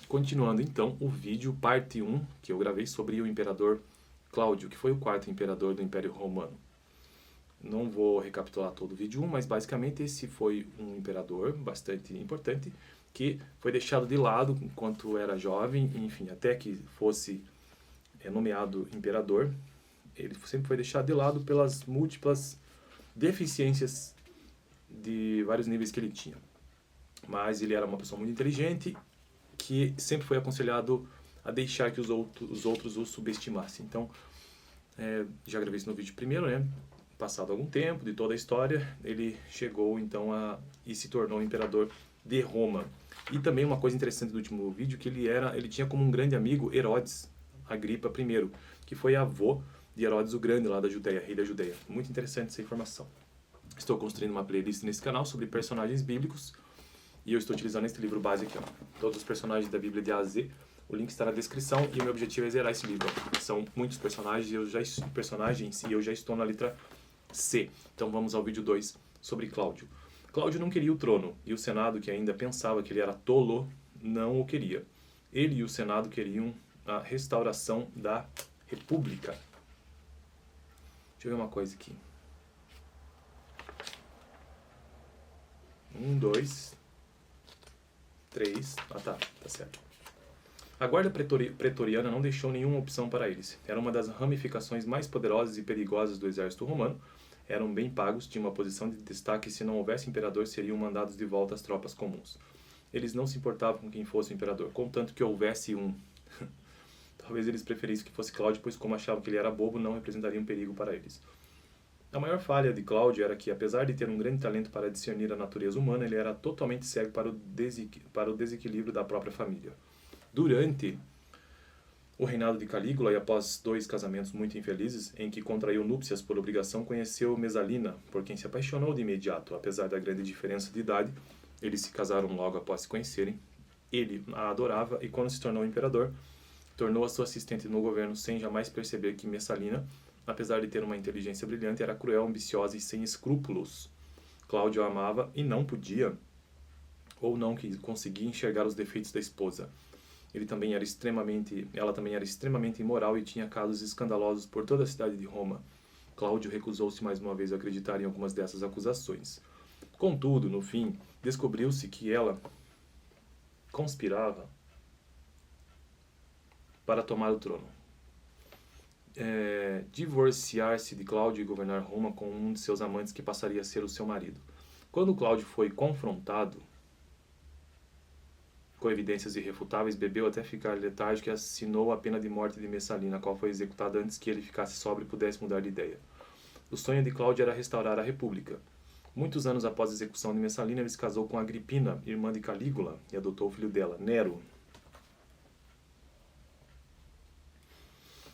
Continuando então o vídeo parte 1 que eu gravei sobre o imperador Cláudio, que foi o quarto imperador do Império Romano. Não vou recapitular todo o vídeo 1, mas basicamente esse foi um imperador bastante importante que foi deixado de lado enquanto era jovem, enfim, até que fosse nomeado imperador. Ele sempre foi deixado de lado pelas múltiplas deficiências de vários níveis que ele tinha. Mas ele era uma pessoa muito inteligente que sempre foi aconselhado a deixar que os outros o subestimassem. Então, já gravei isso no vídeo primeiro, né? Passado algum tempo de toda a história, ele chegou então e se tornou imperador de Roma. E também uma coisa interessante do último vídeo, que ele tinha como um grande amigo Herodes Agripa I, que foi avô de Herodes o Grande, lá da Judéia, rei da Judéia. Muito interessante essa informação. Estou construindo uma playlist nesse canal sobre personagens bíblicos, e eu estou utilizando esse livro base aqui, ó. Todos os personagens da Bíblia de A a Z. O link está na descrição e o meu objetivo é zerar esse livro. São muitos personagens e eu já estou na letra C. Então vamos ao vídeo 2 sobre Cláudio. Cláudio não queria o trono e o Senado, que ainda pensava que ele era tolo, não o queria. Ele e o Senado queriam a restauração da República. Deixa eu ver uma coisa aqui. 1, 2, 3. Tá certo. A guarda pretoriana não deixou nenhuma opção para eles. Era uma das ramificações mais poderosas e perigosas do exército romano. Eram bem pagos, tinham uma posição de destaque e se não houvesse imperador seriam mandados de volta às tropas comuns. Eles não se importavam com quem fosse o imperador, contanto que houvesse um. Talvez eles preferissem que fosse Cláudio, pois como achavam que ele era bobo, não representaria um perigo para eles. A maior falha de Cláudio era que, apesar de ter um grande talento para discernir a natureza humana, ele era totalmente cego para o desequilíbrio da própria família. Durante o reinado de Calígula e após 2 casamentos muito infelizes, em que contraiu núpcias por obrigação, conheceu Mesalina, por quem se apaixonou de imediato. Apesar da grande diferença de idade, eles se casaram logo após se conhecerem. Ele a adorava e, quando se tornou imperador, tornou-a sua assistente no governo sem jamais perceber que Messalina, apesar de ter uma inteligência brilhante, era cruel, ambiciosa e sem escrúpulos. Cláudio a amava e não podia, ou não conseguia enxergar os defeitos da esposa. Ela também era extremamente imoral e tinha casos escandalosos por toda a cidade de Roma. Cláudio recusou-se mais uma vez a acreditar em algumas dessas acusações. Contudo, no fim, descobriu-se que ela conspirava para tomar o trono. Divorciar-se de Cláudio e governar Roma com um de seus amantes que passaria a ser o seu marido. Quando Cláudio foi confrontado com evidências irrefutáveis, bebeu até ficar letárgico e assinou a pena de morte de Messalina, a qual foi executada antes que ele ficasse sóbrio e pudesse mudar de ideia. O sonho de Cláudio era restaurar a República. Muitos anos após a execução de Messalina, ele se casou com Agripina, irmã de Calígula, e adotou o filho dela, Nero.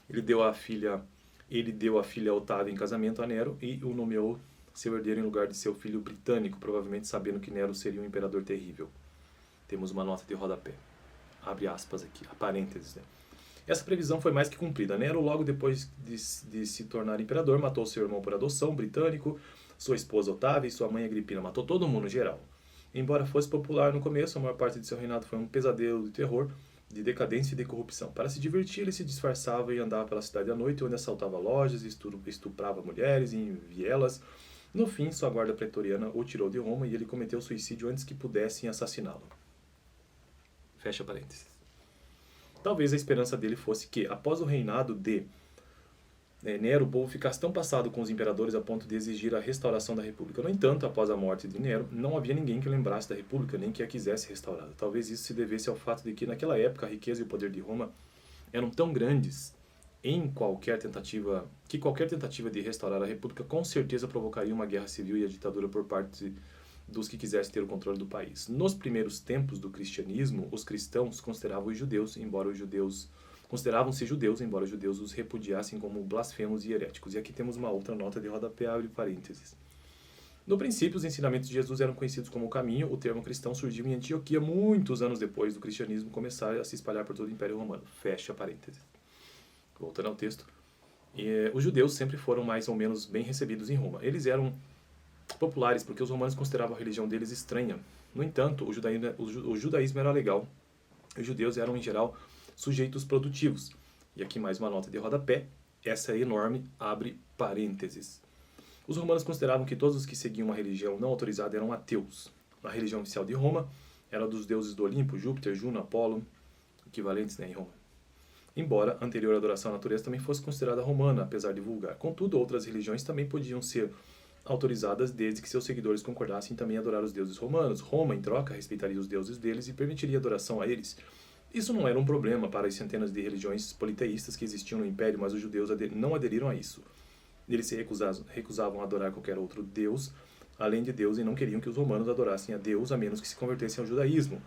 Ele deu a filha Otávia em casamento a Nero e o nomeou seu herdeiro em lugar de seu filho britânico, provavelmente sabendo que Nero seria um imperador terrível. Temos uma nota de rodapé. Abre aspas aqui, parênteses, né? Essa previsão foi mais que cumprida. Nero, logo depois de se tornar imperador, matou seu irmão por adoção, britânico, sua esposa Otávia e sua mãe Agripina. Matou todo mundo, geral. Embora fosse popular no começo, a maior parte de seu reinado foi um pesadelo de terror, de decadência e de corrupção. Para se divertir, ele se disfarçava e andava pela cidade à noite, onde assaltava lojas, estuprava mulheres em vielas. No fim, sua guarda pretoriana o tirou de Roma e ele cometeu suicídio antes que pudessem assassiná-lo. Fecha parênteses. Talvez a esperança dele fosse que, após o reinado de Nero, o povo ficasse tão passado com os imperadores a ponto de exigir a restauração da República. No entanto, após a morte de Nero, não havia ninguém que lembrasse da República, nem que a quisesse restaurada. Talvez isso se devesse ao fato de que, naquela época, a riqueza e o poder de Roma eram tão grandes que qualquer tentativa de restaurar a República com certeza provocaria uma guerra civil e a ditadura por parte dos que quisessem ter o controle do país. Nos primeiros tempos do cristianismo, os cristãos consideravam-se judeus, embora os judeus os repudiassem como blasfemos e heréticos. E aqui temos uma outra nota de rodapé, abre parênteses. No princípio, os ensinamentos de Jesus eram conhecidos como o caminho. O termo cristão surgiu em Antioquia muitos anos depois do cristianismo começar a se espalhar por todo o Império Romano. Fecha parênteses. Voltando ao texto. Os judeus sempre foram mais ou menos bem recebidos em Roma. Eles eram populares porque os romanos consideravam a religião deles estranha. No entanto, o judaísmo era legal Os judeus eram, em geral, sujeitos produtivos. E aqui mais uma nota de rodapé. Essa é enorme, abre parênteses. Os romanos consideravam que todos os que seguiam uma religião não autorizada eram ateus. A religião oficial de Roma era dos deuses do Olimpo, Júpiter, Juno, Apolo, equivalentes, né, em Roma. Embora a anterior adoração à natureza também fosse considerada romana, apesar de vulgar. Contudo, outras religiões também podiam ser autorizadas desde que seus seguidores concordassem também adorar os deuses romanos. Roma, em troca, respeitaria os deuses deles e permitiria adoração a eles. Isso não era um problema para as centenas de religiões politeístas que existiam no Império, mas os judeus não aderiram a isso. Eles se recusavam a adorar qualquer outro deus, além de Deus, e não queriam que os romanos adorassem a Deus, a menos que se convertessem ao judaísmo.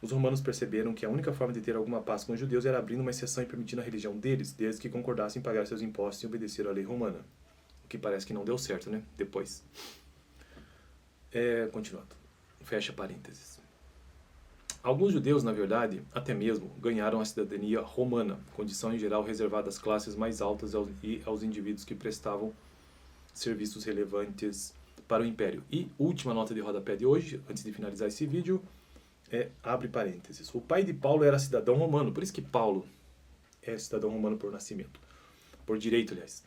Os romanos perceberam que a única forma de ter alguma paz com os judeus era abrindo uma exceção e permitindo a religião deles, desde que concordassem em pagar seus impostos e obedecer à lei romana. O que parece que não deu certo, né? Depois. Continuando. Fecha parênteses. Alguns judeus, na verdade, até mesmo, ganharam a cidadania romana, condição em geral reservada às classes mais altas e aos indivíduos que prestavam serviços relevantes para o Império. E última nota de rodapé de hoje, antes de finalizar esse vídeo, abre parênteses. O pai de Paulo era cidadão romano, por isso que Paulo é cidadão romano por nascimento. Por direito, aliás.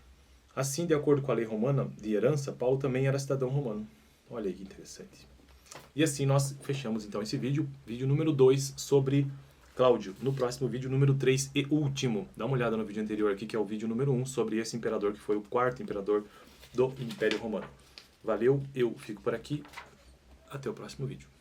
Assim, de acordo com a lei romana de herança, Paulo também era cidadão romano. Olha aí que interessante. E assim nós fechamos então esse vídeo, vídeo número 2 sobre Cláudio. No próximo vídeo, número 3 e último. Dá uma olhada no vídeo anterior aqui, que é o vídeo número 1, sobre esse imperador que foi o quarto imperador do Império Romano. Valeu, eu fico por aqui. Até o próximo vídeo.